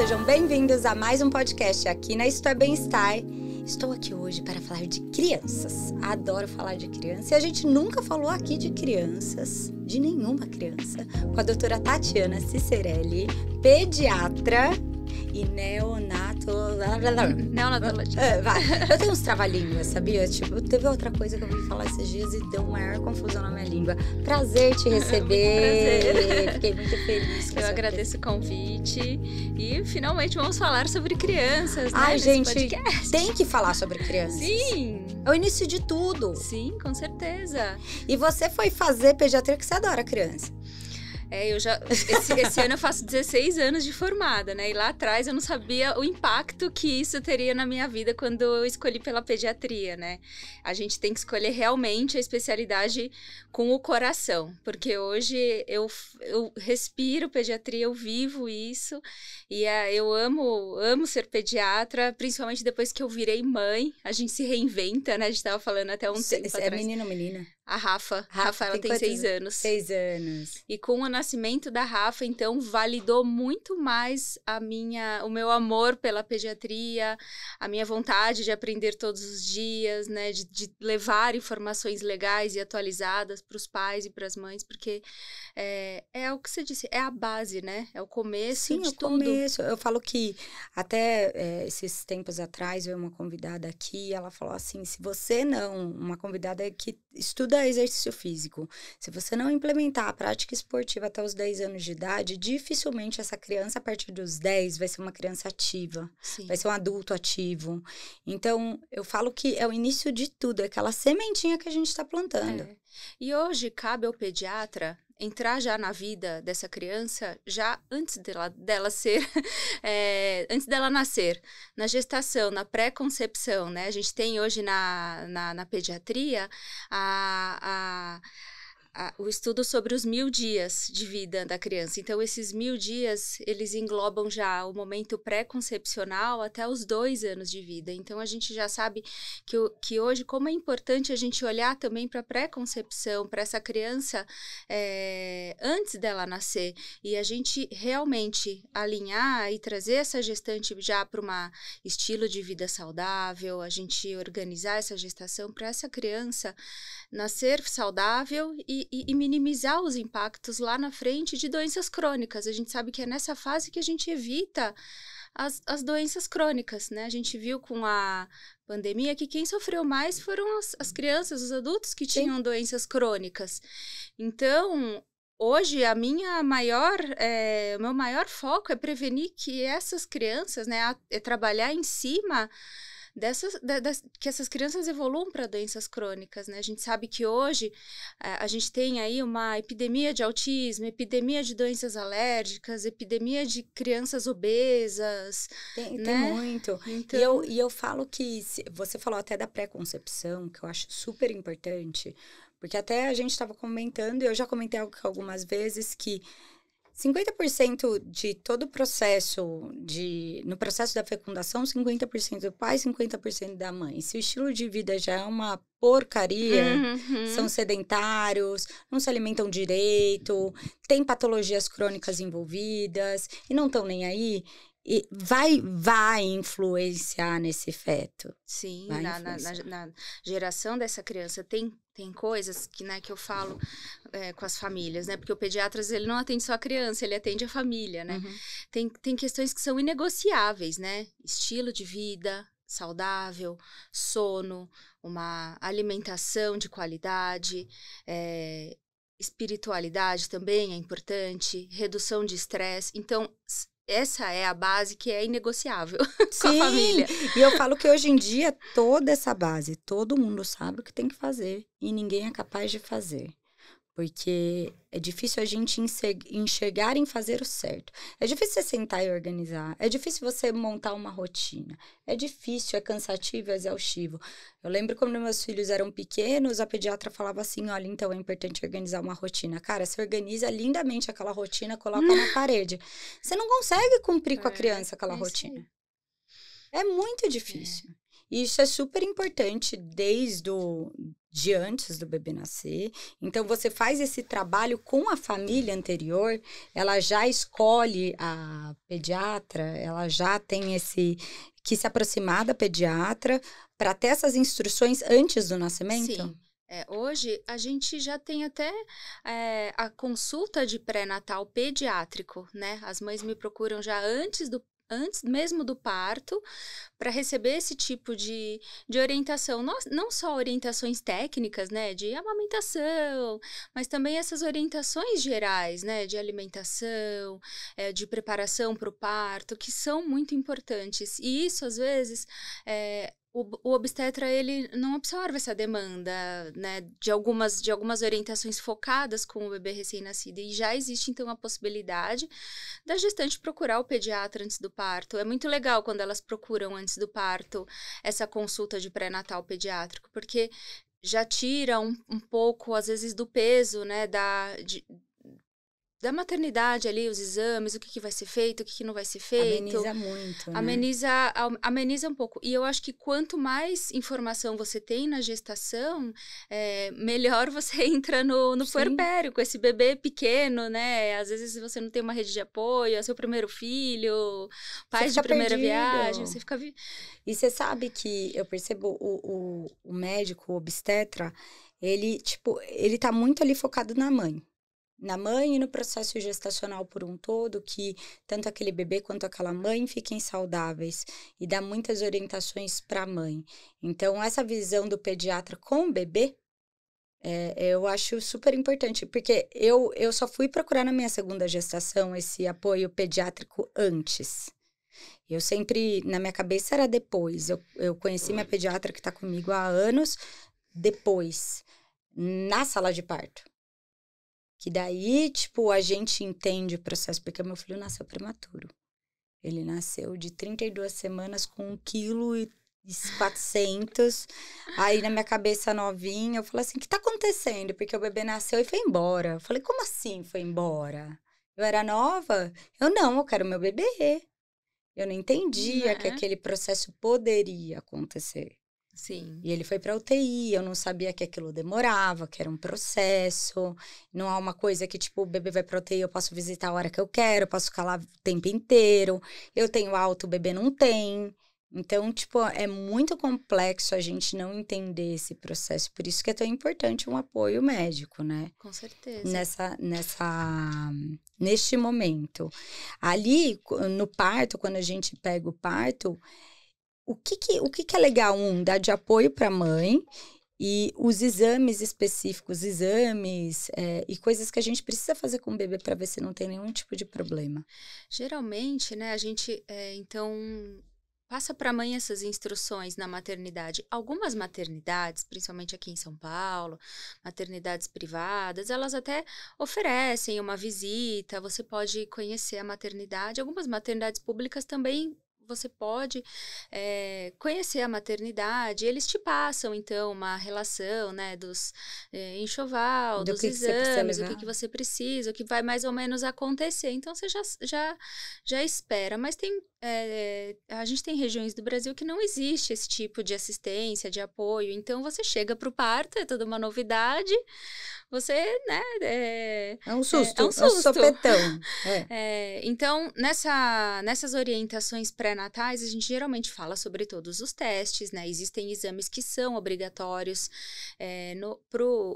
sejam bem-vindos a mais um podcast aqui na Isto é Bem-Estar. Estou aqui hoje para falar de crianças. Adoro falar de criança e a gente nunca falou aqui de crianças, de nenhuma criança, com a doutora Tatiana Cicerelli, pediatra e neonatologista. Eu tenho uns trava-línguas, sabia? Tipo, teve outra coisa que eu vim falar esses dias e deu maior confusão na minha língua. Prazer te receber. Prazer. Fiquei muito feliz com Eu agradeço o convite e finalmente vamos falar sobre crianças, Ai, né, gente, podcast. tem que falar sobre crianças. Sim. É o início de tudo. Sim, com certeza. E você foi fazer pediatria que você adora criança. Esse ano eu faço 16 anos de formada, né? E lá atrás eu não sabia o impacto que isso teria na minha vida quando eu escolhi pela pediatria, né? A gente tem que escolher realmente a especialidade com o coração, porque hoje eu respiro pediatria, eu vivo isso, e eu amo ser pediatra, principalmente depois que eu virei mãe, a gente se reinventa, né? A gente tava falando até um tempo atrás. É menino ou menina? A Rafa, ela tem 6 anos. 6 anos. E com o nascimento da Rafa, então, validou muito mais o meu amor pela pediatria, a minha vontade de aprender todos os dias, né? De levar informações legais e atualizadas para os pais e para as mães, porque é o que você disse, é a base, né? É o começo de tudo. Sim, é o começo. Eu falo que até esses tempos atrás veio uma convidada aqui, ela falou assim, se você não, uma convidada que estuda exercício físico, se você não implementar a prática esportiva até os 10 anos de idade, dificilmente essa criança, a partir dos 10, vai ser uma criança ativa. Sim. Vai ser um adulto ativo. Então, eu falo que é o início de tudo, é aquela sementinha que a gente está plantando. E hoje, cabe ao pediatra entrar já na vida dessa criança, já antes dela ser, antes dela nascer, na gestação, na pré-concepção, né? A gente tem hoje na pediatria o estudo sobre os 1000 dias de vida da criança. Então, esses 1000 dias, eles englobam já o momento pré-concepcional até os 2 anos de vida. Então, a gente já sabe que hoje, como é importante a gente olhar também para a pré-concepção, para essa criança antes dela nascer. E a gente realmente alinhar e trazer essa gestante já para um estilo de vida saudável, a gente organizar essa gestação para essa criança nascer saudável e minimizar os impactos lá na frente de doenças crônicas. A gente sabe que é nessa fase que a gente evita as doenças crônicas, né? A gente viu com a pandemia que quem sofreu mais foram as crianças, os adultos que tinham doenças crônicas. Então, hoje, o meu maior foco é prevenir que essas crianças, né, é trabalhar em cima que essas crianças evoluam para doenças crônicas, né? A gente sabe que hoje a gente tem aí uma epidemia de autismo, epidemia de doenças alérgicas, epidemia de crianças obesas. Tem né? muito. Então... E eu falo que, você falou até da pré-concepção, que eu acho super importante, porque até a gente estava comentando, e eu já comentei algumas vezes, que 50% de todo o processo, no processo da fecundação, 50% do pai, 50% da mãe. Se o estilo de vida já é uma porcaria, são sedentários, não se alimentam direito, tem patologias crônicas envolvidas e não estão nem aí, e vai influenciar nesse feto. Sim, na geração dessa criança tem coisas que, né, que eu falo com as famílias, né? Porque o pediatra, ele não atende só a criança, ele atende a família, né? Tem questões que são inegociáveis, né? Estilo de vida saudável, sono, uma alimentação de qualidade, espiritualidade também é importante, redução de estresse. Então, essa é a base que é inegociável com a família. E eu falo que hoje em dia, toda essa base, todo mundo sabe o que tem que fazer e ninguém é capaz de fazer. Porque é difícil a gente enxergar em fazer o certo. É difícil você sentar e organizar. É difícil você montar uma rotina. É difícil, é cansativo, é exaustivo. Eu lembro quando meus filhos eram pequenos, a pediatra falava assim, olha, então é importante organizar uma rotina. Cara, você organiza lindamente aquela rotina, coloca na parede. Você não consegue cumprir com a criança aquela rotina. É muito difícil. E isso é super importante de antes do bebê nascer. Então, você faz esse trabalho com a família anterior, ela já escolhe a pediatra, ela já tem que se aproximar da pediatra para ter essas instruções antes do nascimento? Sim. Hoje, a gente já tem até a consulta de pré-natal pediátrico, né? As mães me procuram já antes mesmo do parto, para receber esse tipo de orientação. Não só orientações técnicas, né? De amamentação, mas também essas orientações gerais, né? De alimentação, de preparação para o parto, que são muito importantes. E isso, às vezes, o obstetra, ele não absorve essa demanda, né, de algumas orientações focadas com o bebê recém-nascido. E já existe, então, a possibilidade da gestante procurar o pediatra antes do parto. É muito legal quando elas procuram antes do parto essa consulta de pré-natal pediátrico, porque já tira um pouco, às vezes, do peso, né, da maternidade ali, os exames, o que vai ser feito, o que não vai ser feito. Ameniza muito, né? Ameniza um pouco. E eu acho que quanto mais informação você tem na gestação, melhor você entra no puerpério, com esse bebê pequeno, né? Às vezes você não tem uma rede de apoio, é seu primeiro filho, pais de primeira viagem, você fica... E você sabe que eu percebo o médico, o obstetra, ele tá muito ali focado na mãe e no processo gestacional por um todo, que tanto aquele bebê quanto aquela mãe fiquem saudáveis e dá muitas orientações para a mãe. Então, essa visão do pediatra com o bebê, eu acho super importante, porque eu só fui procurar na minha segunda gestação esse apoio pediátrico antes. Eu sempre, na minha cabeça era depois. Eu conheci minha pediatra que está comigo há anos, depois, na sala de parto. Que daí, a gente entende o processo, porque meu filho nasceu prematuro. Ele nasceu de 32 semanas com 1,4 kg. Aí, na minha cabeça novinha, eu falei assim, o que tá acontecendo? Porque o bebê nasceu e foi embora. Eu falei, como assim foi embora? Eu era nova? Eu quero meu bebê. Eu não entendia que aquele processo poderia acontecer. Sim. E ele foi para UTI, eu não sabia que aquilo demorava, que era um processo. Não é uma coisa que, o bebê vai para UTI, eu posso visitar a hora que eu quero, eu posso ficar lá o tempo inteiro. Eu tenho alta, o bebê não tem. Então, é muito complexo a gente não entender esse processo. Por isso que é tão importante um apoio médico, né? Com certeza. Neste momento. Ali, no parto, quando a gente pega o parto... O que é legal, dar de apoio para a mãe e os exames específicos, e coisas que a gente precisa fazer com o bebê para ver se não tem nenhum tipo de problema. Geralmente, né, a gente, então, passa para a mãe essas instruções na maternidade. Algumas maternidades, principalmente aqui em São Paulo, maternidades privadas, elas até oferecem uma visita, você pode conhecer a maternidade. Algumas maternidades públicas também você pode conhecer a maternidade. Eles te passam, então, uma relação, né, dos enxoval, dos exames, o que você precisa, o que vai mais ou menos acontecer. Então, você já espera. Mas a gente tem regiões do Brasil que não existe esse tipo de assistência, de apoio. Então, você chega para o parto, é toda uma novidade. Você, né... É um susto, é um sopetão. Então, nessas orientações pré-natais, a gente geralmente fala sobre todos os testes, né? Existem exames que são obrigatórios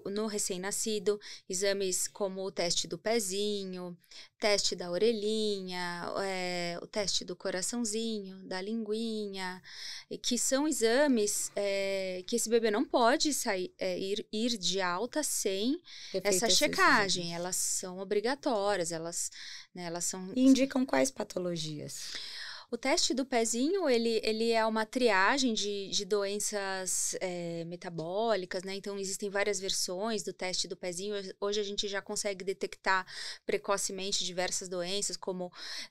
no recém-nascido, exames como o teste do pezinho, teste da orelhinha, o teste do coraçãozinho, da linguinha, que são exames que esse bebê não pode ir de alta sem essa checagem. Elas são obrigatórias, elas são... E indicam quais patologias? O teste do pezinho, ele é uma triagem de doenças metabólicas, né? Então, existem várias versões do teste do pezinho. Hoje, a gente já consegue detectar precocemente diversas doenças,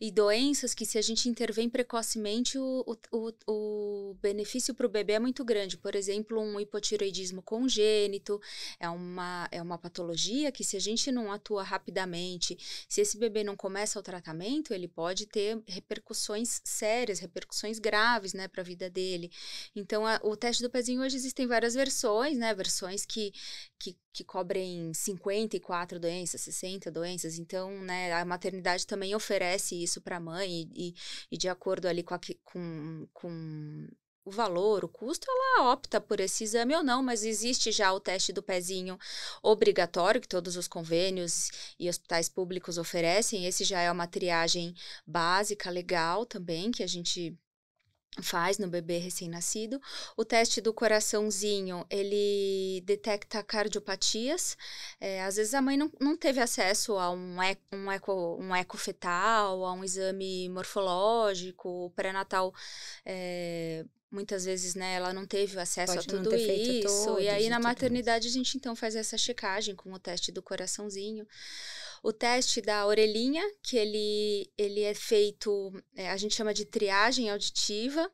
e doenças que, se a gente intervém precocemente, o benefício para o bebê é muito grande. Por exemplo, um hipotireoidismo congênito é uma patologia que, se a gente não atua rapidamente, se esse bebê não começa o tratamento, ele pode ter repercussões sérias, repercussões graves, né, para a vida dele. Então, o teste do pezinho hoje existem várias versões, né, versões que cobrem 54 doenças, 60 doenças. Então, né, a maternidade também oferece isso para a mãe e de acordo ali com o valor, o custo, ela opta por esse exame ou não, mas existe já o teste do pezinho obrigatório, que todos os convênios e hospitais públicos oferecem. Esse já é uma triagem básica, legal também, que a gente faz no bebê recém-nascido. O teste do coraçãozinho, ele detecta cardiopatias. Às vezes a mãe não teve acesso a um eco fetal, a um exame morfológico, pré-natal. Muitas vezes, né, ela não teve acesso Pode a não tudo ter feito isso. todos E aí, e na tudo mais. maternidade, a gente, então, faz essa checagem com o teste do coraçãozinho. O teste da orelhinha, que ele é feito, a gente chama de triagem auditiva.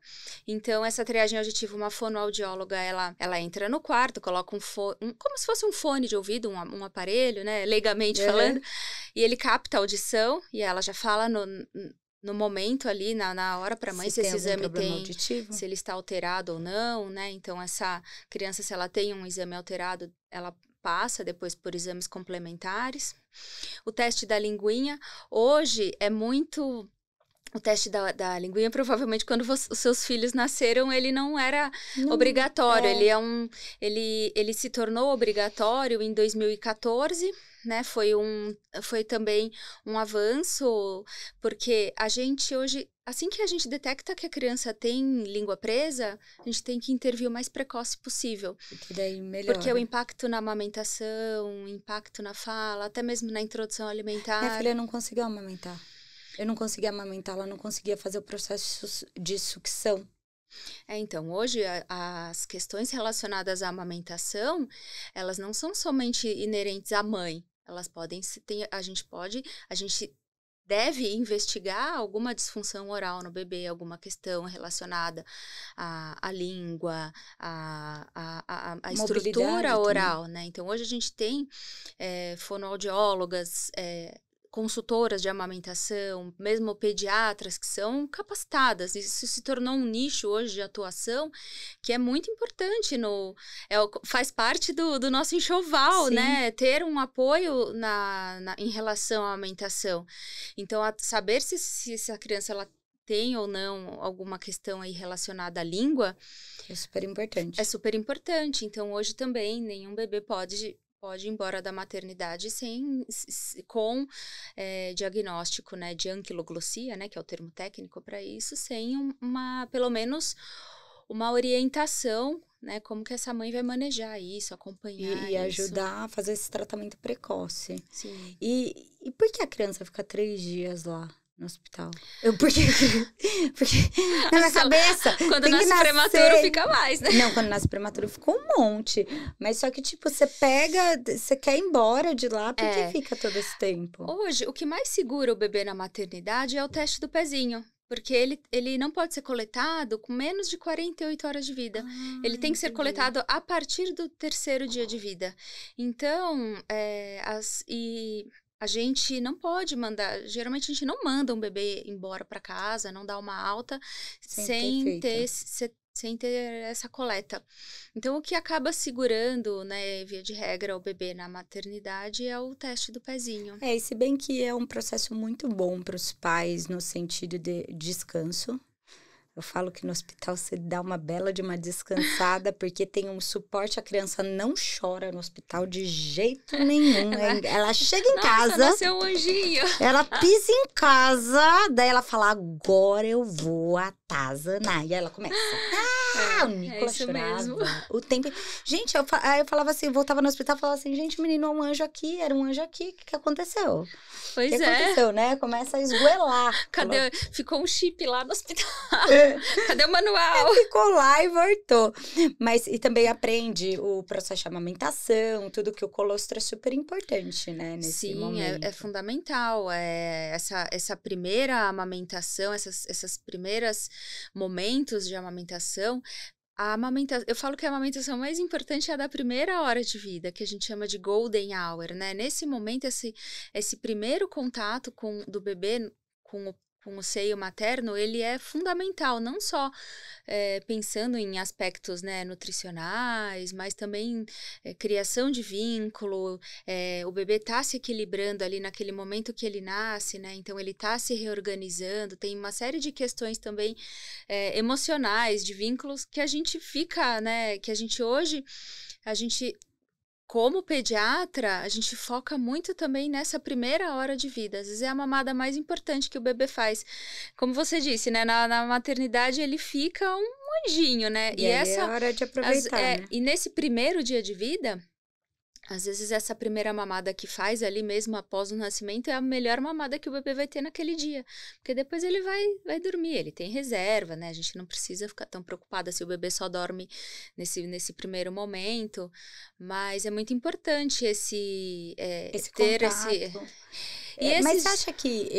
Então, essa triagem auditiva, uma fonoaudióloga, ela entra no quarto, coloca como se fosse um fone de ouvido, um aparelho, né, leigamente falando, e ele capta a audição, e ela já fala no momento ali, na hora para a mãe, se esse exame se ele está alterado ou não, né? Então, essa criança, se ela tem um exame alterado, ela passa depois por exames complementares. O teste da linguinha, hoje é muito... O teste da linguinha, provavelmente, quando os seus filhos nasceram, ele não era obrigatório. Ele se tornou obrigatório em 2014, né? Foi também um avanço, porque a gente hoje, assim que a gente detecta que a criança tem língua presa, a gente tem que intervir o mais precoce possível. Porque daí melhora. Porque o impacto na amamentação, o impacto na fala, até mesmo na introdução alimentar... Minha filha não conseguiu amamentar. Eu não conseguia amamentar, ela não conseguia fazer o processo de sucção. Então, hoje, as questões relacionadas à amamentação, elas não são somente inerentes à mãe. Elas podem a gente deve investigar alguma disfunção oral no bebê, alguma questão relacionada à língua, à estrutura oral, né? Então, hoje a gente tem fonoaudiólogas, consultoras de amamentação, mesmo pediatras que são capacitadas. Isso se tornou um nicho hoje de atuação que é muito importante, faz parte do nosso enxoval, sim, né? Ter um apoio em relação à amamentação. Então, saber se essa criança ela tem ou não alguma questão aí relacionada à língua... É super importante. É super importante. Então, hoje também, nenhum bebê pode ir embora da maternidade com diagnóstico, né, de anquiloglossia, né, que é o termo técnico para isso, sem pelo menos uma orientação, né, como que essa mãe vai manejar isso, acompanhar e ajudar a fazer esse tratamento precoce. Sim. E por que a criança fica 3 dias lá no hospital? Porque na minha cabeça... Quando nasce prematuro, fica mais, né? Não, quando nasce prematuro, fica um monte. Mas só que, tipo, você quer ir embora de lá, porque fica todo esse tempo? Hoje, o que mais segura o bebê na maternidade é o teste do pezinho. Porque ele não pode ser coletado com menos de 48 horas de vida. Ele tem que ser coletado a partir do 3º dia de vida. Então, a gente não pode mandar... Geralmente, a gente não manda um bebê embora para casa, não dá uma alta sem ter essa coleta. Então, o que acaba segurando, né, via de regra, o bebê na maternidade é o teste do pezinho. E se bem que é um processo muito bom para os pais no sentido de descanso. Eu falo que no hospital você dá uma bela de uma descansada, porque tem um suporte, a criança não chora no hospital de jeito nenhum. Ela chega em casa... nasceu um anjinho. Ela pisa em casa, daí ela fala, agora eu vou atazanar. E aí ela começa... o Nicolas chorava. Mesmo. O tempo... Gente, aí eu falava assim, voltava no hospital e falava assim, gente, o menino é um anjo aqui, era um anjo aqui, o que aconteceu? Pois o que aconteceu, né? Começa a esgoelar. Ficou um chip lá no hospital. Cadê o manual? Ficou lá e voltou. E também aprende o processo de amamentação, tudo que o colostro é super importante, né? Nesse momento. Sim, é fundamental. Essa primeira amamentação, essas primeiras momentos de amamentação, eu falo que a amamentação mais importante é a da primeira hora de vida, que a gente chama de golden hour, né? Nesse momento, esse primeiro contato do bebê com com o seio materno, ele é fundamental, não só pensando em aspectos, né, nutricionais, mas também criação de vínculo, o bebê está se equilibrando ali naquele momento que ele nasce, né, então ele está se reorganizando, tem uma série de questões também emocionais, de vínculos que a gente fica, né, que a gente hoje, como pediatra, a gente foca muito também nessa primeira hora de vida. Às vezes é a mamada mais importante que o bebê faz. Como você disse, né? Na maternidade ele fica um anjinho, né? E aí é hora de aproveitar, né? E nesse primeiro dia de vida, às vezes essa primeira mamada que faz ali mesmo após o nascimento é a melhor mamada que o bebê vai ter naquele dia. Porque depois ele vai dormir, ele tem reserva, né? A gente não precisa ficar tão preocupada se o bebê só dorme nesse primeiro momento. Mas é muito importante esse ter contato. Mas você acha que,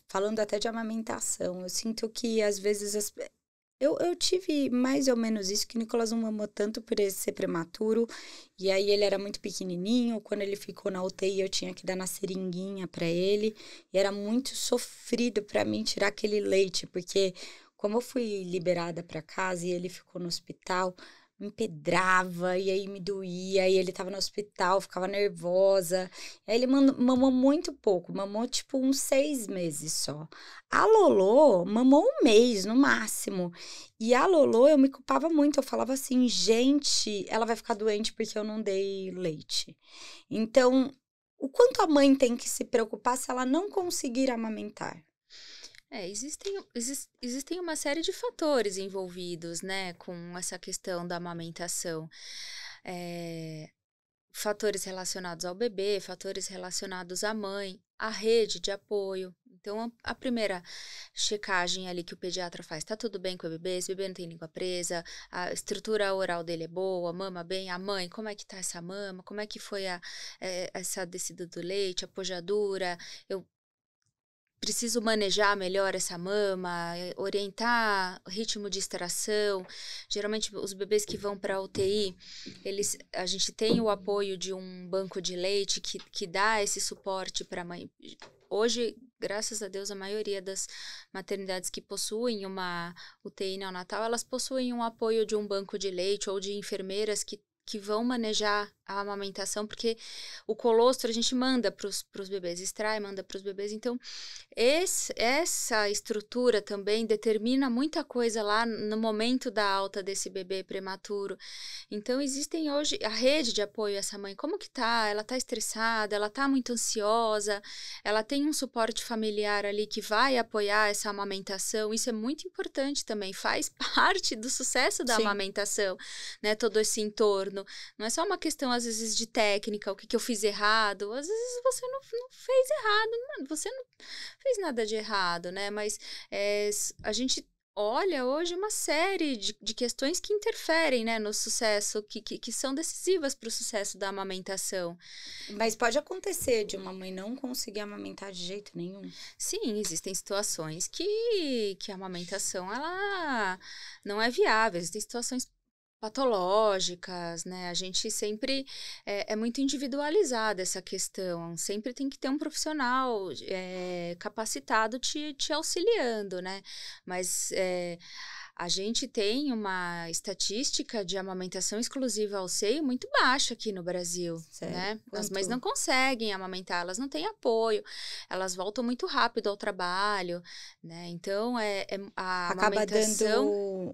falando até de amamentação, eu sinto que às vezes eu tive mais ou menos isso, que o Nicolas não mamou tanto por ele ser prematuro, e aí ele era muito pequenininho, quando ele ficou na UTI eu tinha que dar na seringuinha pra ele, e era muito sofrido pra mim tirar aquele leite, porque como eu fui liberada pra casa e ele ficou no hospital, me empedrava, e aí me doía, e ele tava no hospital, ficava nervosa, aí ele mamou muito pouco, mamou tipo uns 6 meses só. A Lolô mamou um mês, no máximo. E a Lolô, eu me culpava muito. Eu falava assim, gente, ela vai ficar doente porque eu não dei leite. Então, o quanto a mãe tem que se preocupar se ela não conseguir amamentar? Existem uma série de fatores envolvidos, né, com essa questão da amamentação. Fatores relacionados ao bebê, fatores relacionados à mãe, a rede de apoio. Então, a primeira checagem ali que o pediatra faz, tá tudo bem com o bebê? Esse bebê não tem língua presa, a estrutura oral dele é boa, mama bem, a mãe, como é que tá essa mama? Como é que foi essa descida do leite, a pojadura? Eu preciso manejar melhor essa mama, orientar o ritmo de extração. Geralmente, os bebês que vão para a UTI, a gente tem o apoio de um banco de leite que dá esse suporte para a mãe. Hoje, graças a Deus, a maioria das maternidades que possuem uma UTI neonatal, elas possuem um apoio de um banco de leite ou de enfermeiras que vão manejar a amamentação, porque o colostro a gente manda para os bebês, extrai, manda para os bebês. Então, essa estrutura também determina muita coisa lá no momento da alta desse bebê prematuro. Então, existem hoje a rede de apoio a essa mãe. Como que tá? Ela tá estressada? Ela tá muito ansiosa? Ela tem um suporte familiar ali que vai apoiar essa amamentação? Isso é muito importante também. Faz parte do sucesso da amamentação, né? Todo esse entorno. Não é só uma questão, às vezes, de técnica, o que eu fiz errado. Às vezes você não fez errado, você não fez nada de errado, né? Mas a gente olha hoje uma série de questões que interferem, né, no sucesso, que são decisivas para o sucesso da amamentação. Mas pode acontecer de uma mãe não conseguir amamentar de jeito nenhum? Sim, existem situações que a amamentação ela não é viável, existem situações patológicas, né? A gente sempre é muito individualizada essa questão. Sempre tem que ter um profissional capacitado te auxiliando, né? Mas a gente tem uma estatística de amamentação exclusiva ao seio muito baixa aqui no Brasil, né? As mães não conseguem amamentar, elas não têm apoio, elas voltam muito rápido ao trabalho, né? Então, a acaba amamentação...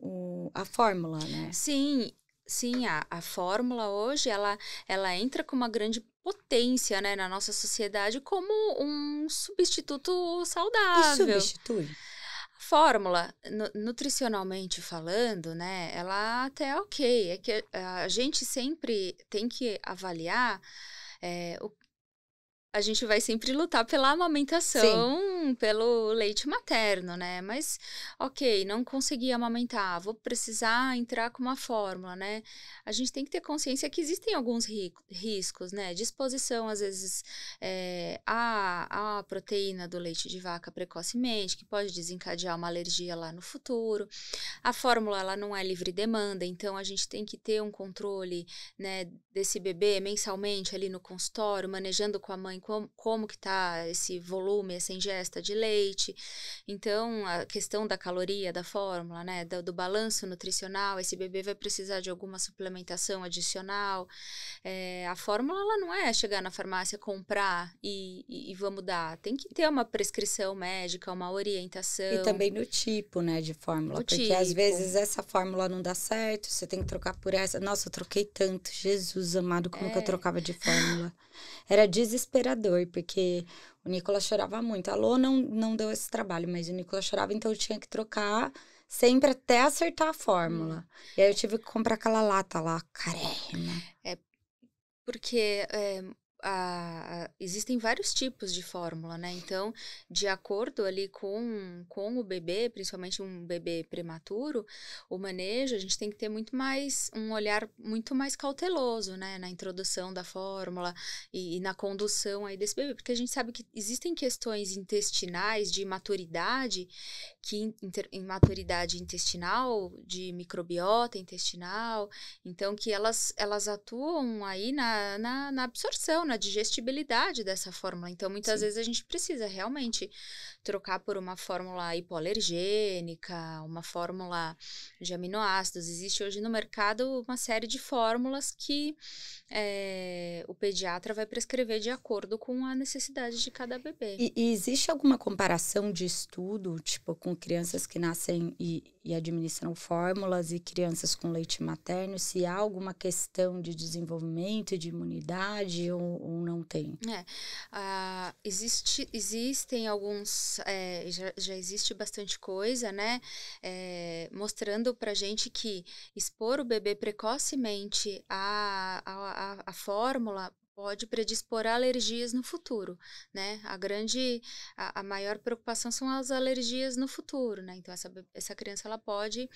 dando a fórmula, né? Sim, a fórmula hoje, ela entra com uma grande potência, né, na nossa sociedade como um substituto saudável. E substitui? Fórmula, nutricionalmente falando, né, ela até é ok. É que a gente sempre tem que avaliar a gente vai sempre lutar pela amamentação, pelo leite materno, né? Mas, ok, não consegui amamentar, vou precisar entrar com uma fórmula, né? A gente tem que ter consciência que existem alguns riscos, né? De exposição, às vezes, à proteína do leite de vaca precocemente, que pode desencadear uma alergia lá no futuro. A fórmula, ela não é livre demanda, então a gente tem que ter um controle, né, desse bebê mensalmente ali no consultório, manejando com a mãe como que tá esse volume, essa ingesta ingesta de leite. Então, a questão da caloria da fórmula, né, do balanço nutricional, esse bebê vai precisar de alguma suplementação adicional. A fórmula, ela não é chegar na farmácia, comprar e vamos dar. Tem que ter uma prescrição médica, uma orientação. E também no tipo, né, de fórmula. Porque às vezes essa fórmula não dá certo, você tem que trocar por essa. Nossa, eu troquei tanto. Jesus amado, como que eu trocava de fórmula. Era desesperador, porque o Nicolas chorava muito. A Lô não deu esse trabalho, mas o Nicolas chorava, então eu tinha que trocar sempre até acertar a fórmula. E aí eu tive que comprar aquela lata lá, carérrima. Porque existem vários tipos de fórmula, né? Então, de acordo ali com o bebê, principalmente um bebê prematuro, o manejo, a gente tem que ter um olhar muito mais cauteloso, né? Na introdução da fórmula e na condução aí desse bebê, porque a gente sabe que existem questões intestinais de maturidade, em maturidade intestinal, de microbiota intestinal, então que elas atuam aí na absorção, na digestibilidade dessa fórmula. Então, muitas vezes a gente precisa realmente trocar por uma fórmula hipoalergênica, uma fórmula de aminoácidos. Existe hoje no mercado uma série de fórmulas que o pediatra vai prescrever de acordo com a necessidade de cada bebê. E existe alguma comparação de estudo, tipo, com crianças que nascem e administram fórmulas e crianças com leite materno, se há alguma questão de desenvolvimento, de imunidade ou não tem? Existem alguns, já existe bastante coisa, né, mostrando pra gente que expor o bebê precocemente a fórmula pode predispor a alergias no futuro, né? A maior preocupação são as alergias no futuro, né? Então, essa criança, ela pode,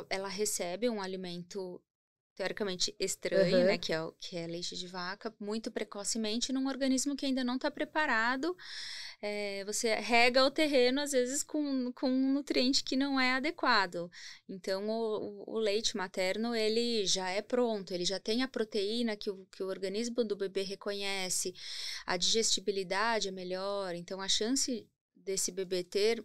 ela recebe um alimento teoricamente estranho, né? Que é leite de vaca, muito precocemente, num organismo que ainda não está preparado. Você rega o terreno, às vezes, com um nutriente que não é adequado. Então, o leite materno, ele já é pronto, ele já tem a proteína que o organismo do bebê reconhece, a digestibilidade é melhor, então a chance desse bebê ter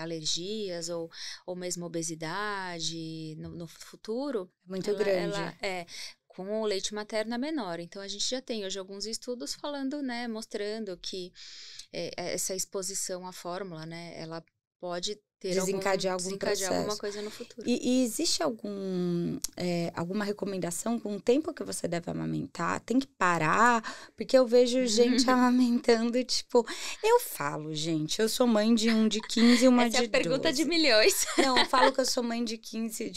alergias ou mesmo obesidade no futuro... Muito grande. Com o leite materno é menor. Então, a gente já tem hoje alguns estudos falando, né, mostrando que essa exposição à fórmula, né, ela pode ter desencadear alguma coisa no futuro. E existe alguma recomendação com o tempo que você deve amamentar? Tem que parar? Porque eu vejo gente amamentando, tipo... Eu falo, gente, eu sou mãe de um de 15 e uma de 12. Essa é a pergunta de milhões. Não, eu falo que eu sou mãe de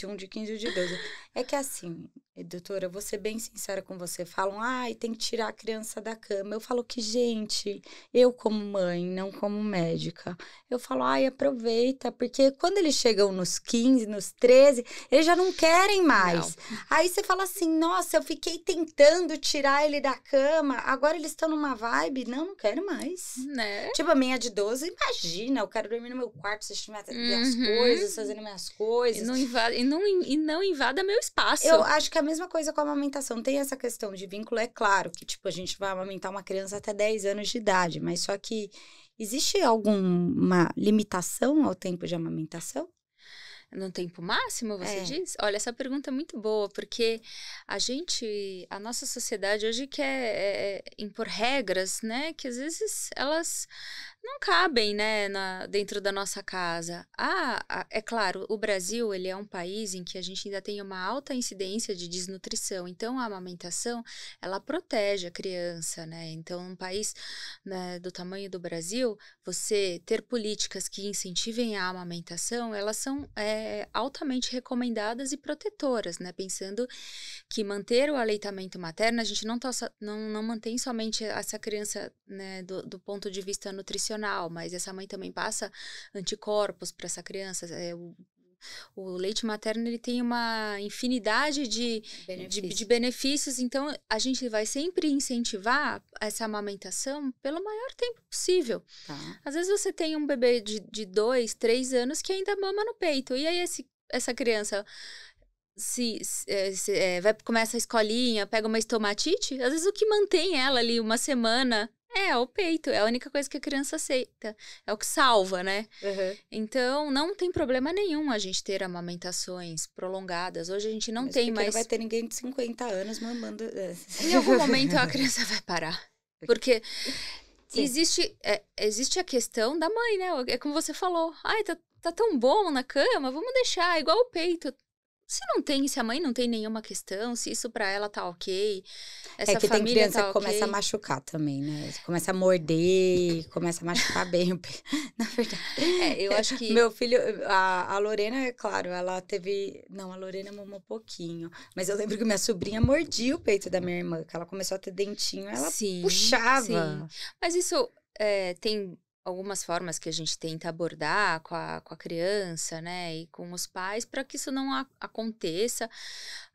um de 15 e de 12. É que assim, doutora, eu vou ser bem sincera com você. Falam, tem que tirar a criança da cama. Eu falo que, gente, eu como mãe, não como médica, eu falo, aproveita, porque quando eles chegam nos 15, nos 13, eles já não querem mais. Não. Aí você fala assim, nossa, eu fiquei tentando tirar ele da cama, agora eles estão numa vibe, não quero mais. Né? Tipo, a minha de 12, imagina, eu quero dormir no meu quarto, assistir minhas coisas, fazendo minhas coisas. E não invada meu espaço. Eu acho que a mesma coisa com a amamentação. Tem essa questão de vínculo, é claro que, tipo, a gente vai amamentar uma criança até 10 anos de idade, mas só que existe alguma limitação ao tempo de amamentação? No tempo máximo, você diz? Olha, essa pergunta é muito boa, porque a nossa sociedade hoje quer impor regras, né, que às vezes elas não cabem, né, dentro da nossa casa. É claro, o Brasil, ele é um país em que a gente ainda tem uma alta incidência de desnutrição, então a amamentação, ela protege a criança, né, então um país, né, do tamanho do Brasil, você ter políticas que incentivem a amamentação, elas são altamente recomendadas e protetoras, né, pensando que manter o aleitamento materno, a gente não mantém somente essa criança, né, do ponto de vista nutricional, mas essa mãe também passa anticorpos para essa criança. O leite materno, ele tem uma infinidade de benefícios, então a gente vai sempre incentivar essa amamentação pelo maior tempo possível. Tá. Às vezes você tem um bebê de 2, 3 anos que ainda mama no peito, e aí essa criança começa a escolinha, pega uma estomatite, às vezes o que mantém ela ali uma semana É o peito, é a única coisa que a criança aceita. É o que salva, né? Uhum. Então, não tem problema nenhum a gente ter amamentações prolongadas. Hoje a gente não tem Porque mais... não vai ter ninguém de 50 anos mamando. Em algum momento a criança vai parar. Porque Sim. existe a questão da mãe, né? É como você falou. Ai, tá tão bom na cama, vamos deixar, igual o peito. Se a mãe não tem nenhuma questão, se isso pra ela tá ok, essa É que tem família criança tá que começa a ok. machucar também, né? Começa a morder, começa a machucar bem. Na verdade. Eu acho que... Meu filho, a Lorena, é claro, ela teve. Não, a Lorena mamou pouquinho. Mas eu lembro que minha sobrinha mordia o peito da minha irmã, que ela começou a ter dentinho, ela Sim. puxava. Mas isso tem algumas formas que a gente tenta abordar com a criança, né? E com os pais, para que isso não aconteça.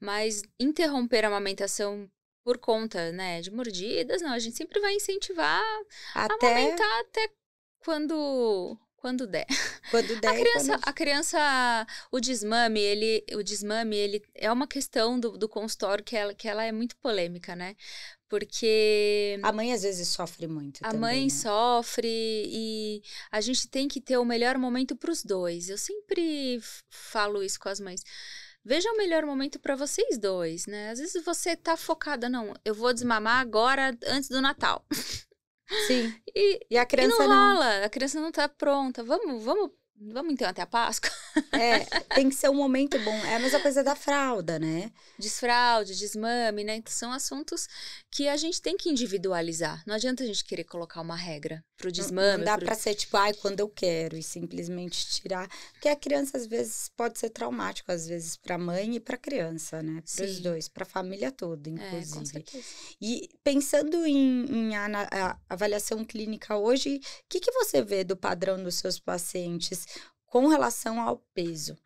Mas interromper a amamentação por conta, né, de mordidas, não. A gente sempre vai incentivar a Até amamentar até quando der. quando der. A criança, o desmame, ele é uma questão do consultório que ela é muito polêmica, né? Porque A mãe às vezes sofre muito a também, mãe né? sofre e a gente tem que ter o melhor momento para os dois. Eu sempre falo isso com as mães. Veja o melhor momento para vocês dois, né? Às vezes você tá focada, não, eu vou desmamar agora antes do Natal. Sim. E a criança não rola, a criança não tá pronta. Vamos então até a Páscoa? tem que ser um momento bom. É a mesma coisa da fralda, né? Desfraude, desmame, né? Então, são assuntos que a gente tem que individualizar. Não adianta a gente querer colocar uma regra pro desmame. Não dá pra ser tipo, ai, quando eu quero, e simplesmente tirar. Porque a criança, às vezes, pode ser traumático, às vezes, pra mãe e pra criança, né? Pros dois, pra família toda, inclusive. Com certeza. E pensando em avaliação clínica hoje, o que você vê do padrão dos seus pacientes com relação ao peso?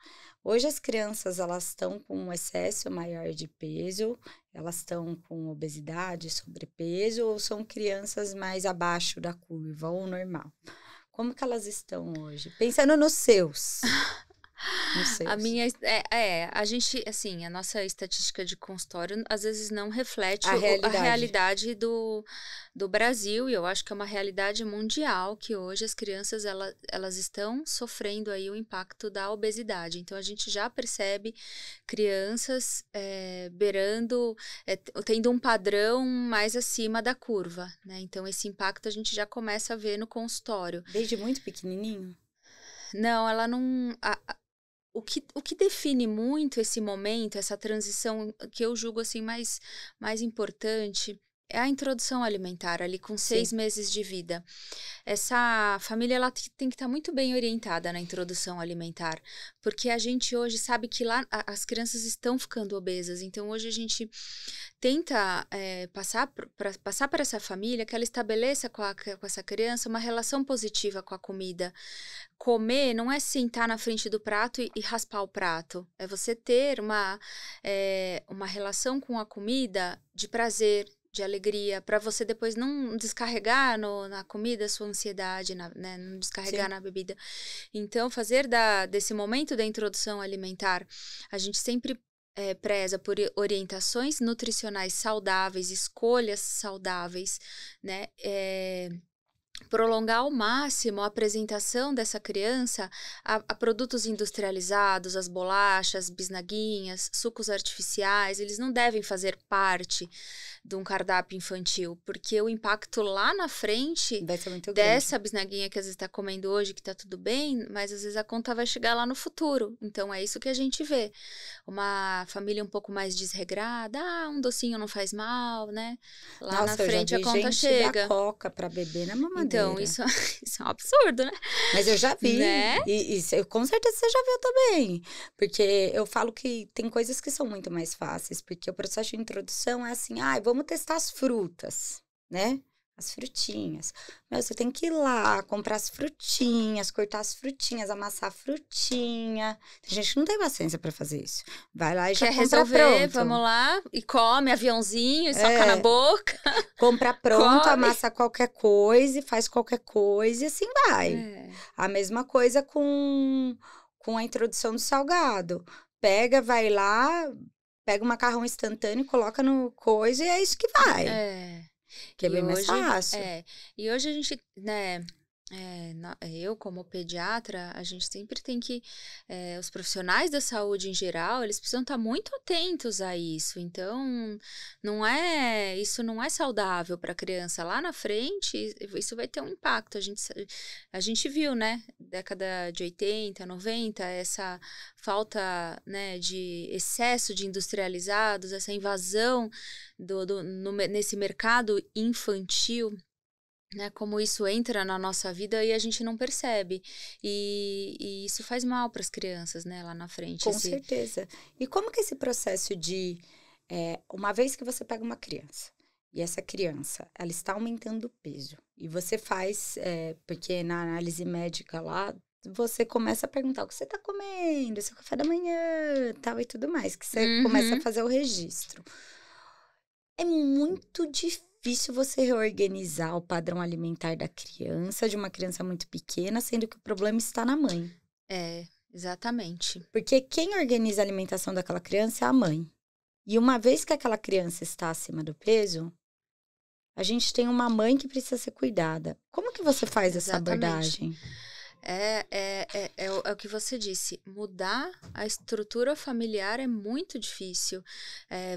Hoje as crianças, elas estão com um excesso maior de peso, elas estão com obesidade, sobrepeso, ou são crianças mais abaixo da curva, ou normal? Como que elas estão hoje? Pensando nos seus. A minha, a gente, assim, a nossa estatística de consultório, às vezes não reflete a realidade do Brasil, e eu acho que é uma realidade mundial, que hoje as crianças, elas estão sofrendo aí o impacto da obesidade. Então, a gente já percebe crianças beirando, tendo um padrão mais acima da curva, né? Então, esse impacto a gente já começa a ver no consultório. Desde muito pequenininho? Não, ela não... O que define muito esse momento, essa transição que eu julgo assim mais importante, é a introdução alimentar ali com 6 meses de vida. Essa família ela tem que estar muito bem orientada na introdução alimentar, porque a gente hoje sabe que lá as crianças estão ficando obesas, então hoje a gente tenta passar para essa família que ela estabeleça com essa criança uma relação positiva com a comida. Comer não é sentar na frente do prato e raspar o prato, é você ter uma relação com a comida de prazer, de alegria, para você depois não descarregar na comida a sua ansiedade, né? Não descarregar na bebida. Então, fazer desse momento da introdução alimentar, a gente sempre preza por orientações nutricionais saudáveis, escolhas saudáveis, né? Prolongar ao máximo a apresentação dessa criança a produtos industrializados, as bolachas, bisnaguinhas, sucos artificiais, eles não devem fazer parte de um cardápio infantil, porque o impacto lá na frente vai ser muito dessa grande. bisnaguinha que às vezes está comendo hoje, que está tudo bem, mas às vezes a conta vai chegar lá no futuro. Então é isso que a gente vê. Uma família um pouco mais desregrada, um docinho não faz mal, né? Lá na frente a conta chega. Dar coca para beber na mamadeira. Então, isso é um absurdo, né? Mas eu já vi, né? E com certeza você já viu também, porque eu falo que tem coisas que são muito mais fáceis, porque o processo de introdução é assim, vamos testar as frutas, né? As frutinhas. Você tem que ir lá, comprar as frutinhas, cortar as frutinhas, amassar a frutinha. Tem gente que não tem paciência pra fazer isso. Vai lá e já compra resolver, pronto. Vamos lá, e come aviãozinho, e soca na boca. Compra pronto, amassa qualquer coisa, e faz qualquer coisa, e assim vai. A mesma coisa com a introdução do salgado. Vai lá, pega o macarrão instantâneo, coloca no coisa e é isso que vai. Que é bem mais fácil. E hoje a gente, né, eu como pediatra, a gente sempre tem que, os profissionais da saúde em geral, eles precisam estar muito atentos a isso. Então, isso não é saudável para a criança. Lá na frente, isso vai ter um impacto. A gente viu, né, década de 80, 90, essa falta, né, de excesso de industrializados, essa invasão nesse mercado infantil, né, como isso entra na nossa vida e a gente não percebe. E isso faz mal para as crianças, né, lá na frente. Com certeza. E como que esse processo de... uma vez que você pega uma criança, e essa criança, ela está aumentando o peso, e você faz... porque na análise médica lá, você começa a perguntar o que você está comendo, seu café da manhã, tal e tudo mais, que você começa a fazer o registro. É muito difícil você reorganizar o padrão alimentar da criança, de uma criança muito pequena, sendo que o problema está na mãe. Exatamente. Porque quem organiza a alimentação daquela criança é a mãe. E uma vez que aquela criança está acima do peso, a gente tem uma mãe que precisa ser cuidada. Como que você faz essa abordagem? É o que você disse, mudar a estrutura familiar é muito difícil.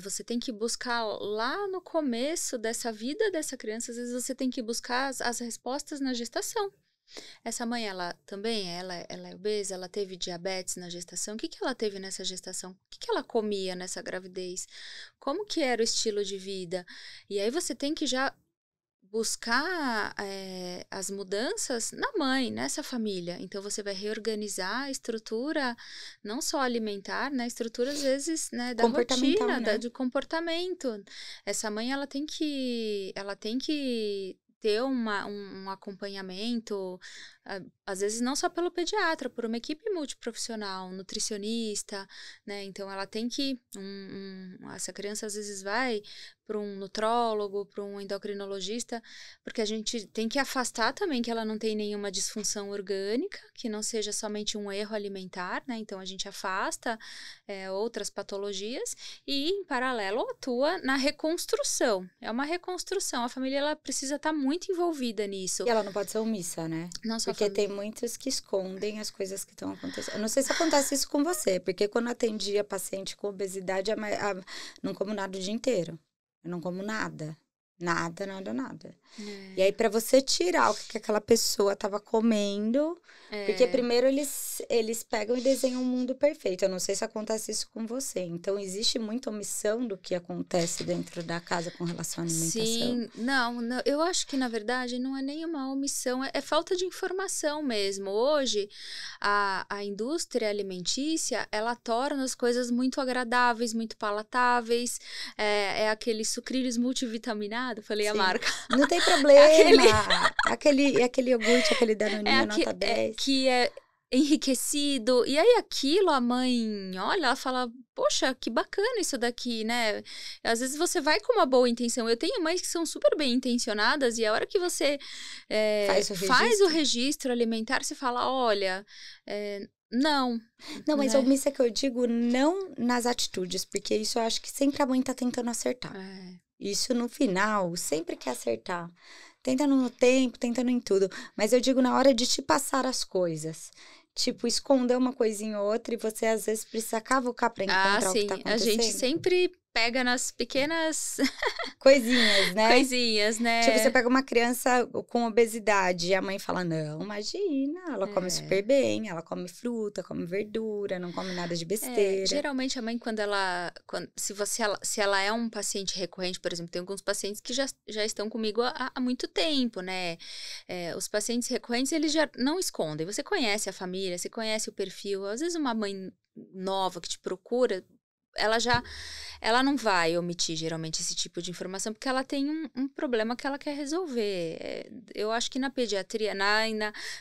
Você tem que buscar lá no começo dessa vida dessa criança, às vezes você tem que buscar as respostas na gestação. Essa mãe, ela é obesa, ela teve diabetes na gestação. O que ela teve nessa gestação? O que ela comia nessa gravidez? Como que era o estilo de vida? E aí você tem que já buscar as mudanças na mãe, nessa família. Então, você vai reorganizar a estrutura, não só alimentar, né? A estrutura, às vezes, né, da rotina, né? Do comportamento. Essa mãe, ela tem que ter um acompanhamento, às vezes não só pelo pediatra, por uma equipe multiprofissional, um nutricionista, né? Então, ela tem que... essa criança, às vezes, vai para um nutrólogo, para um endocrinologista, porque a gente tem que afastar também que ela não tem nenhuma disfunção orgânica, que não seja somente um erro alimentar, né? Então, a gente afasta outras patologias e, em paralelo, atua na reconstrução. É uma reconstrução. A família, ela precisa estar muito envolvida nisso. E ela não pode ser omissa, né? Não só porque tem muitos que escondem as coisas que estão acontecendo. Eu não sei se acontece isso com você, porque quando eu atendia paciente com obesidade, não como nada o dia inteiro. Eu não como nada. Nada. E aí, para você tirar o que aquela pessoa estava comendo... Porque primeiro eles pegam e desenham um mundo perfeito. Eu não sei se acontece isso com você. Então, existe muita omissão do que acontece dentro da casa com relação à alimentação? Sim, não, eu acho que, na verdade, não é nenhuma omissão. É falta de informação mesmo. Hoje, a indústria alimentícia, ela torna as coisas muito agradáveis, muito palatáveis. É aquele sucrilhos multivitaminado, falei a marca. Não tem problema. Aquele iogurte, aquele danoninho nota 10. Que é enriquecido. E aí aquilo, a mãe olha, ela fala, poxa, que bacana isso daqui, né? Às vezes você vai com uma boa intenção. Eu tenho mães que são super bem intencionadas e a hora que você faz o registro alimentar, você fala, olha, não. Não, mas omissa que eu digo não nas atitudes, porque isso eu acho que sempre a mãe tá tentando acertar. Isso no final, sempre quer acertar. Tentando no tempo, tentando em tudo. Mas eu digo na hora de te passar as coisas. Tipo, esconder uma coisinha ou outra e você às vezes precisa cavucar pra encontrar o que tá acontecendo. A gente sempre pega nas pequenas... coisinhas, né? Coisinhas, né? Tipo, você pega uma criança com obesidade e a mãe fala, não, imagina, ela come super bem, ela come fruta, come verdura, não come nada de besteira. Geralmente a mãe, se ela é um paciente recorrente, por exemplo, tem alguns pacientes que já estão comigo há muito tempo, né? Os pacientes recorrentes, eles já não escondem. Você conhece a família, você conhece o perfil. Às vezes uma mãe nova que te procura, ela não vai omitir geralmente esse tipo de informação, porque ela tem um problema que ela quer resolver. Eu acho que na pediatria,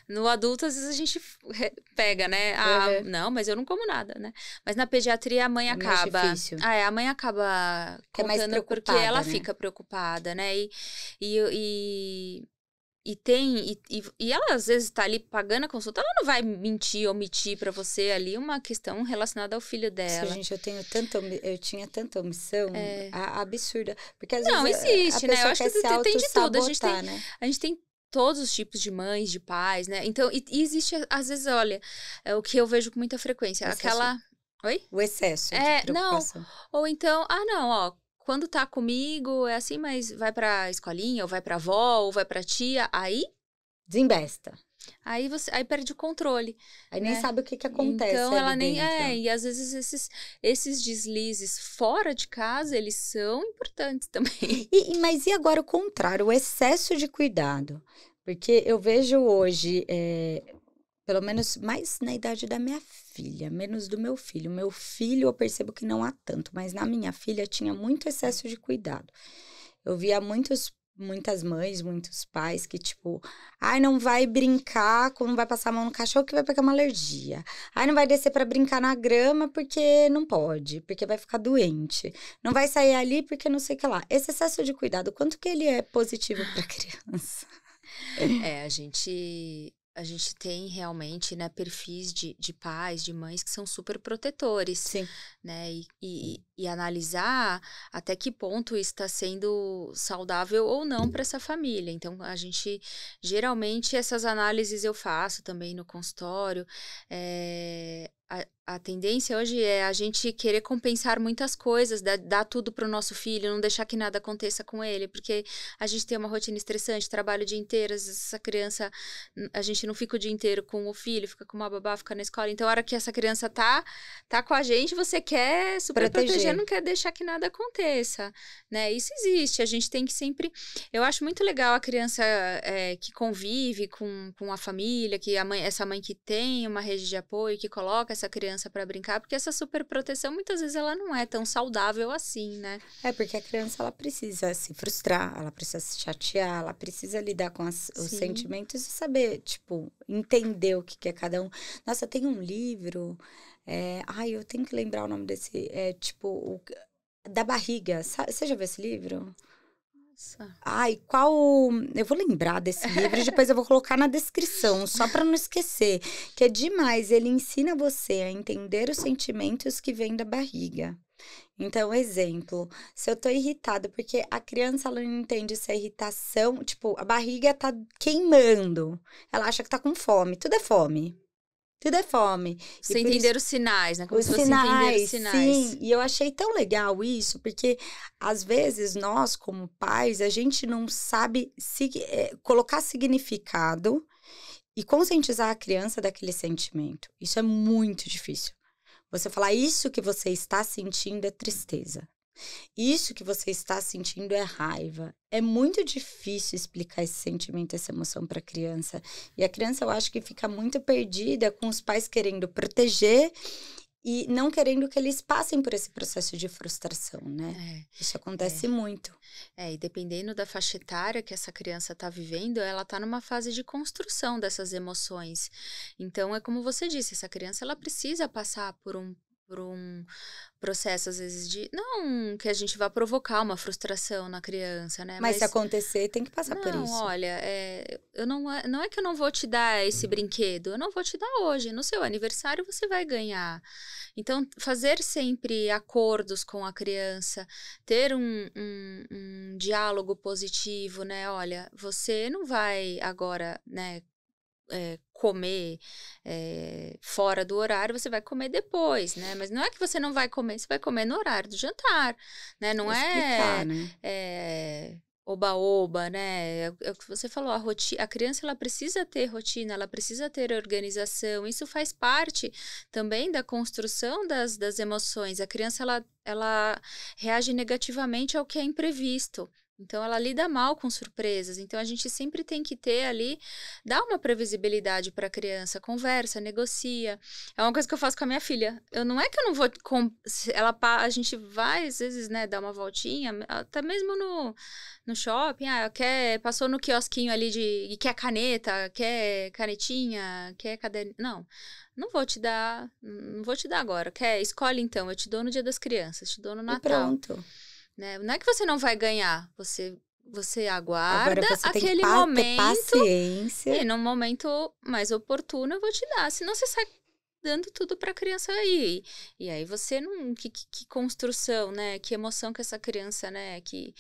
no adulto, às vezes a gente pega, né? Não, mas eu não como nada, né? Mas na pediatria a mãe acaba... mais difícil. A mãe acaba contando mais porque ela né? fica preocupada, né? e ela às vezes tá ali pagando a consulta, ela não vai mentir, omitir pra você ali uma questão relacionada ao filho dela. Nossa, gente, eu tinha tanta omissão absurda. Porque às Não, vezes existe, a né? Eu pessoa acho quer que se tem de tudo. auto-sabotar, né? A gente tem todos os tipos de mães, de pais, né? Então, e existe, às vezes, olha, é o que eu vejo com muita frequência. Oi? O excesso de Não. preocupação. Ou então, não, ó, quando tá comigo é assim, mas vai pra escolinha, ou vai pra avó, ou vai pra tia, Desembesta. Aí perde o controle. Aí né? nem sabe o que acontece Então, ali ela nem. dentro. E às vezes esses deslizes fora de casa, eles são importantes também. Mas e agora o contrário, o excesso de cuidado? Porque eu vejo hoje, pelo menos mais na idade da minha filha, menos do meu filho. Meu filho eu percebo que não há tanto, mas na minha filha tinha muito excesso de cuidado. Eu via muitas mães, muitos pais que, tipo, não vai brincar, não vai passar a mão no cachorro que vai pegar uma alergia. Não vai descer para brincar na grama porque não pode, porque vai ficar doente. Não vai sair ali porque não sei o que lá. Esse excesso de cuidado, quanto que ele é positivo para criança? A gente tem realmente, né, perfis de pais, de mães que são super protetores. Sim. Né? E analisar até que ponto está sendo saudável ou não para essa família. Então, geralmente, essas análises eu faço também no consultório. A tendência hoje é a gente querer compensar muitas coisas, dar tudo para o nosso filho, não deixar que nada aconteça com ele, porque a gente tem uma rotina estressante, trabalho o dia inteiro, às vezes essa criança, a gente não fica o dia inteiro com o filho, fica com uma babá, fica na escola. Então, a hora que essa criança tá com a gente, você quer super proteger, não quer deixar que nada aconteça, né? Isso existe, a gente tem que sempre... Eu acho muito legal a criança que convive com a família, essa mãe que tem uma rede de apoio, que coloca essa criança para brincar, porque essa superproteção, muitas vezes, ela não é tão saudável assim, né? Porque a criança, ela precisa se frustrar, ela precisa se chatear, ela precisa lidar com os sentimentos e saber, tipo, entender o que é cada um. Nossa, tem um livro, eu tenho que lembrar o nome desse, da barriga. Você já viu esse livro? Eu vou lembrar desse livro e depois eu vou colocar na descrição, só para não esquecer, que é demais, ele ensina você a entender os sentimentos que vêm da barriga. Então, exemplo, se eu tô irritada, porque a criança, ela não entende se é irritação, tipo, a barriga tá queimando, ela acha que tá com fome, tudo é fome. Tudo é fome. Você entender os sinais, né? Como os se fosse entender os sinais. Sim, e eu achei tão legal isso, porque às vezes nós, como pais, a gente não sabe colocar significado e conscientizar a criança daquele sentimento. Isso é muito difícil. Você falar, isso que você está sentindo é tristeza. Isso que você está sentindo é raiva. É muito difícil explicar esse sentimento, essa emoção para a criança. E a criança, eu acho que fica muito perdida com os pais querendo proteger e não querendo que eles passem por esse processo de frustração, né? Isso acontece muito. E dependendo da faixa etária que essa criança está vivendo, ela está numa fase de construção dessas emoções. Então, é como você disse, essa criança, ela precisa passar por um processo, às vezes, não que a gente vá provocar uma frustração na criança, né? Mas se acontecer, tem que passar por isso. Não, olha, não é que eu não vou te dar esse brinquedo, eu não vou te dar hoje. No seu aniversário, você vai ganhar. Então, fazer sempre acordos com a criança, ter um diálogo positivo, né? Olha, você não vai agora, né, comer fora do horário, você vai comer depois, né? Mas não é que você não vai comer, você vai comer no horário do jantar, né? Não explicar, né? Oba-oba, né? É o que você falou, a criança, ela precisa ter rotina, ela precisa ter organização, isso faz parte também da construção das emoções. A criança, ela reage negativamente ao que é imprevisto. Então, ela lida mal com surpresas. Então, a gente sempre tem que ter ali, dar uma previsibilidade para a criança, conversa, negocia. É uma coisa que eu faço com a minha filha. Não é que eu não vou... a gente vai, às vezes, né, dar uma voltinha, até mesmo no shopping. Passou no quiosquinho ali e quer caneta, quer canetinha, quer caderno. Não vou te dar agora. Escolhe então, eu te dou no Dia das Crianças, te dou no Natal. E pronto. Né? Não é que você não vai ganhar, você você Agora aguarda você tem que aquele ter momento paciência. e no momento mais oportuno eu vou te dar. Senão você sai dando tudo para a criança aí. E aí você não. Que construção, né? Que emoção que essa criança, né? Que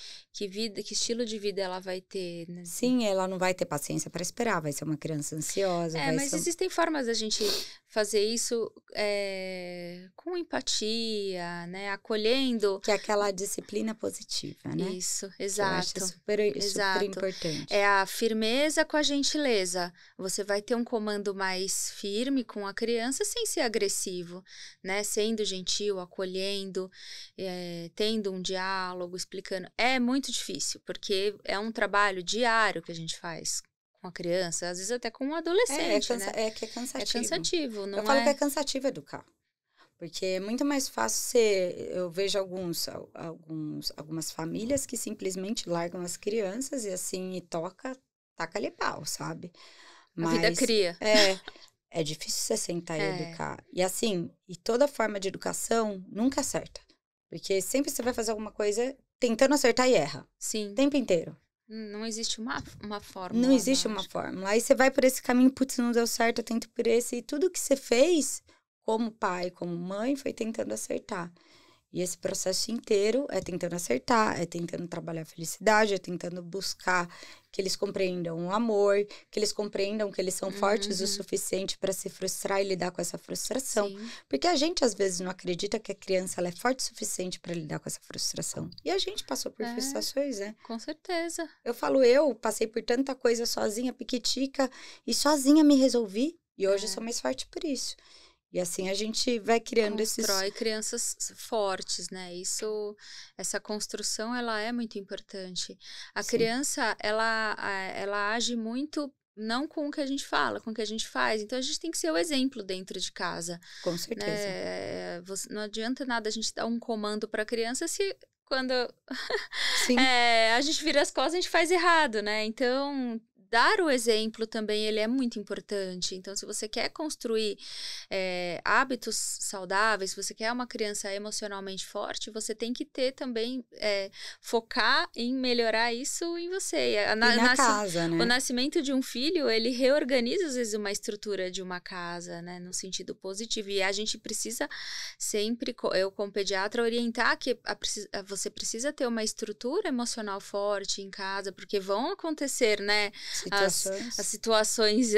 vida, que estilo de vida ela vai ter, né? Sim, ela não vai ter paciência para esperar, vai ser uma criança ansiosa, vai Mas ser. existem formas da gente fazer isso com empatia, né? Acolhendo. Que é aquela disciplina positiva, né? Isso, Que eu acho exato. super Exato. importante. É a firmeza com a gentileza. Você vai ter um comando mais firme com a criança sem ser agressivo, né? Sendo gentil, acolhendo, tendo um diálogo, explicando. É muito difícil, porque é um trabalho diário que a gente faz com a criança, às vezes até com um adolescente, né? Que é cansativo. É cansativo, não eu falo que é cansativo educar. Porque é muito mais fácil ser. Eu vejo algumas famílias que simplesmente largam as crianças e assim, e taca-lhe pau, sabe? A vida cria. É difícil você sentar e educar. E assim, e toda forma de educação nunca acerta. Porque sempre você vai fazer alguma coisa tentando acertar e erra. Sim. O tempo inteiro. Não existe uma fórmula. Não existe uma fórmula. Aí você vai por esse caminho, putz, não deu certo, eu tento por esse. E tudo que você fez, como pai, como mãe, foi tentando acertar. E esse processo inteiro é tentando acertar, é tentando trabalhar a felicidade, é tentando buscar que eles compreendam o amor, que eles compreendam que eles são fortes o suficiente para se frustrar e lidar com essa frustração. Sim. Porque a gente, às vezes, não acredita que a criança ela é forte o suficiente para lidar com essa frustração. E a gente passou por frustrações, né? Com certeza. Eu passei por tanta coisa sozinha, piquitica, e sozinha me resolvi. E hoje eu sou mais forte por isso. E assim a gente vai criando Constrói crianças fortes, né? Essa construção, ela é muito importante. A criança, ela age muito não com o que a gente fala, com o que a gente faz. Então, a gente tem que ser o exemplo dentro de casa. Com certeza. Né? Não adianta nada a gente dar um comando para a criança se quando a gente vira as costas, a gente faz errado, né? Então, dar o exemplo também, ele é muito importante. Então, se você quer construir hábitos saudáveis, se você quer uma criança emocionalmente forte, você tem que ter também, focar em melhorar isso em você. Na casa, né? O nascimento de um filho, ele reorganiza, às vezes, uma estrutura de uma casa, né? No sentido positivo. E a gente precisa sempre, eu como pediatra, orientar que você precisa ter uma estrutura emocional forte em casa, porque vão acontecer, né? As situações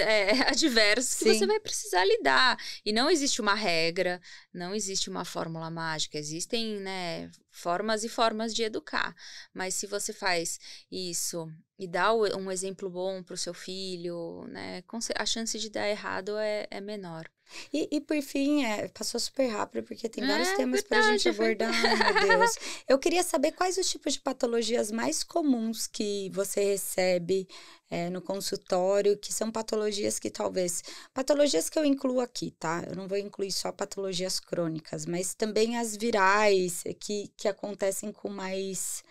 adversas que você vai precisar lidar. E não existe uma regra, não existe uma fórmula mágica. Existem, né, formas e formas de educar. Mas se você faz isso e dá um exemplo bom para o seu filho, né, a chance de dar errado é menor. E por fim, passou super rápido, porque tem vários temas pra gente abordar. Ai, meu Deus. Eu queria saber quais os tipos de patologias mais comuns que você recebe no consultório, que são patologias que patologias que eu incluo aqui, tá? Eu não vou incluir só patologias crônicas, mas também as virais, que acontecem com mais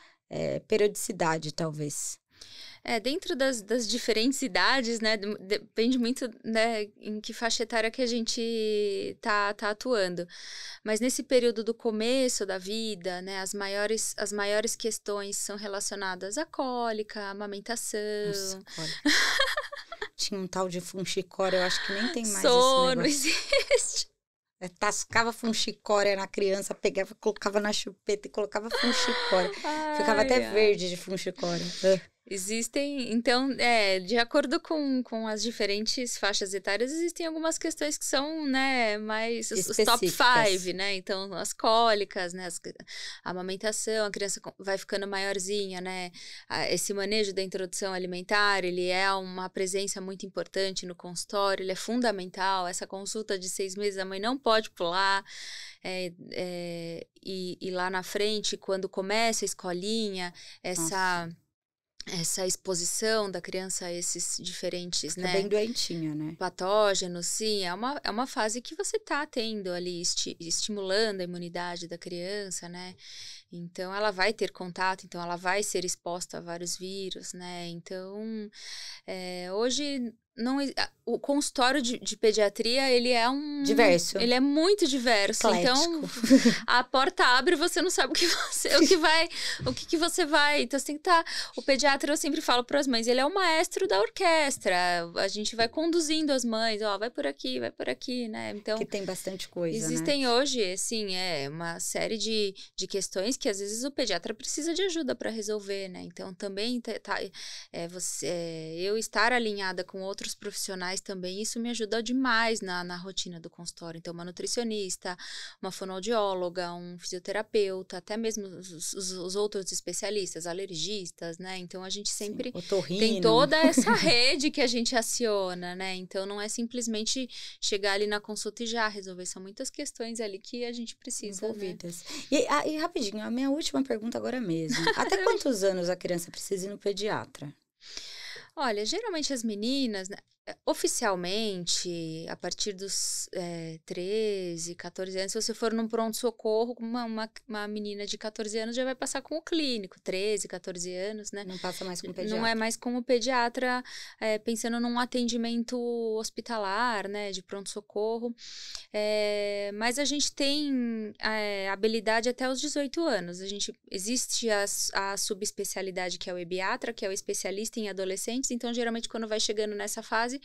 periodicidade, talvez. Dentro das diferentes idades, né, depende muito, né, em que faixa etária que a gente tá atuando. Mas nesse período do começo da vida, né, as maiores questões são relacionadas à cólica, à amamentação. Nossa, cólica. Tinha um tal de funchicória, eu acho que nem tem mais sono, esse negócio. existe. Tascava funchicória na criança, pegava, colocava na chupeta e colocava funchicória. Ficava até verde de funchicória. Existem, então, de acordo com as diferentes faixas etárias, existem algumas questões que são, né, mais os top 5, né? Então, as cólicas, né, a amamentação, a criança vai ficando maiorzinha, né? Esse manejo da introdução alimentar, ele é uma presença muito importante no consultório, ele é fundamental. Essa consulta de 6 meses, a mãe não pode pular. E lá na frente, quando começa a escolinha, essa exposição da criança a esses diferentes, né? Bem doentinha, né? Patógenos, sim. É uma fase que você tá tendo ali, estimulando a imunidade da criança, né? Então, ela vai ter contato, então ela vai ser exposta a vários vírus, né? Então, hoje o consultório de pediatria, ele é diverso. Ele é muito diverso. Eclético. Então, a porta abre e você não sabe o que você vai. Então, você tem que estar... O pediatra, eu sempre falo para as mães, ele é o maestro da orquestra. A gente vai conduzindo as mães, vai por aqui, né? Então, que tem bastante coisa, existem hoje, assim, uma série de questões que, às vezes, o pediatra precisa de ajuda para resolver, né? Então, também eu estar alinhada com outros profissionais também, isso me ajuda demais na rotina do consultório. Então, uma nutricionista, uma fonoaudióloga, um fisioterapeuta, até mesmo os outros especialistas, alergistas, né? Então, a gente sempre tem toda essa rede que a gente aciona, né? Então, não é simplesmente chegar ali na consulta e já resolver. São muitas questões ali que a gente precisa, envolvidas. Né? E rapidinho, a minha última pergunta agora mesmo. Até quantos anos a criança precisa ir no pediatra? Olha, geralmente as meninas, né, oficialmente, a partir dos 13, 14 anos, se você for num pronto-socorro, uma menina de 14 anos já vai passar com o clínico, 13, 14 anos, né? Não passa mais com o pediatra. Não é mais com o pediatra, pensando num atendimento hospitalar, né, de pronto-socorro. Mas a gente tem habilidade até os 18 anos. Existe a subespecialidade, que é o ebiatra, que é o especialista em adolescentes. Então, geralmente, quando vai chegando nessa fase,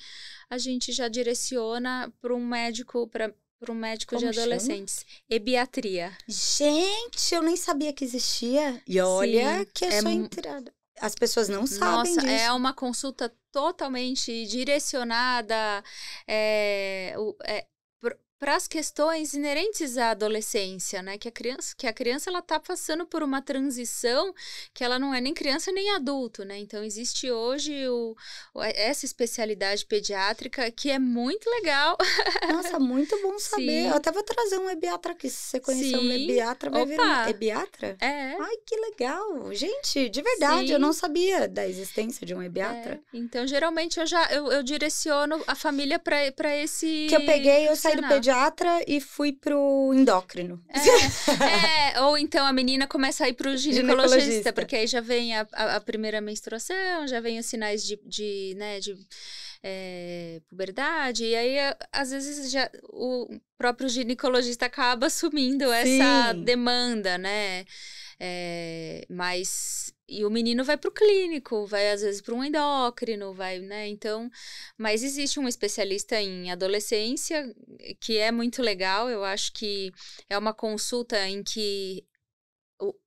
a gente já direciona para um médico de adolescentes. Chama? Ebiatria. Gente, eu nem sabia que existia. E olha, sim, que eu sou entrada. As pessoas não sabem disso. É uma consulta totalmente direcionada para as questões inerentes à adolescência, né? Que a criança ela tá passando por uma transição que ela não é nem criança nem adulto, né? Então, existe hoje essa especialidade pediátrica que é muito legal. Nossa, muito bom saber. Sim. Eu até vou trazer um ebiatra aqui. Se você conhecer um ebiatra, vai ver um ebiatra? Ai, que legal. Gente, de verdade, eu não sabia da existência de um ebiatra. Então, geralmente, eu direciono a família para esse que eu peguei, eu saí do pediatra e fui pro endócrino. Ou então a menina começa a ir pro ginecologista, porque aí já vem a primeira menstruação, já vem os sinais de puberdade, e aí às vezes já o próprio ginecologista acaba assumindo essa demanda, né? E o menino vai pro clínico, vai às vezes para um endócrino, né? Então, mas existe um especialista em adolescência que é muito legal. Eu acho que é uma consulta em que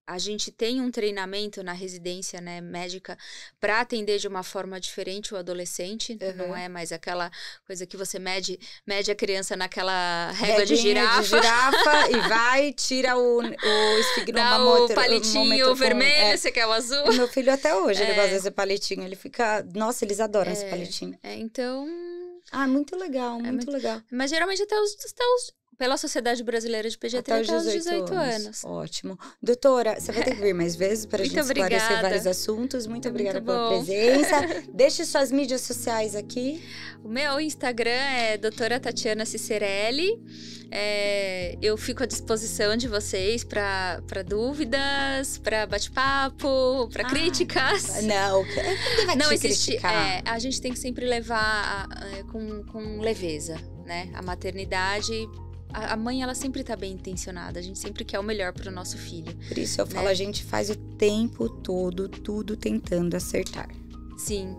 a gente tem um treinamento na residência, né, médica, para atender de uma forma diferente o adolescente. Não é mais aquela coisa que você mede a criança naquela régua de girafa e vai, tira o esfigmomômetro. Dá o palitinho vermelho, você quer o azul. O meu filho até hoje, ele gosta desse palitinho. Ele fica... Nossa, eles adoram esse palitinho. Então... muito legal, muito legal. Mas geralmente até os pela Sociedade Brasileira de Pediatria até os 18 anos. Ótimo. Doutora, você vai ter que vir mais vezes para a gente esclarecer vários assuntos. Muito obrigada pela presença. Deixe suas mídias sociais aqui. O meu Instagram é doutora Tatiana Cicerelli. Eu fico à disposição de vocês para dúvidas, para bate-papo, para críticas. Não existe. A gente tem que sempre levar com leveza, né? A maternidade... A mãe, ela sempre tá bem intencionada. A gente sempre quer o melhor pro nosso filho. Por isso eu falo, a gente faz o tempo todo, tudo tentando acertar. Sim.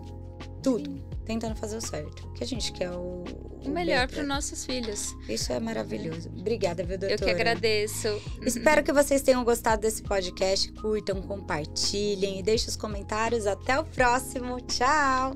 Tudo. Tentando fazer o certo. Porque a gente quer o melhor para os nossos filhos. Isso é maravilhoso. Obrigada, viu, doutora? Eu que agradeço. Espero que vocês tenham gostado desse podcast. Curtam, compartilhem e deixem os comentários. Até o próximo. Tchau!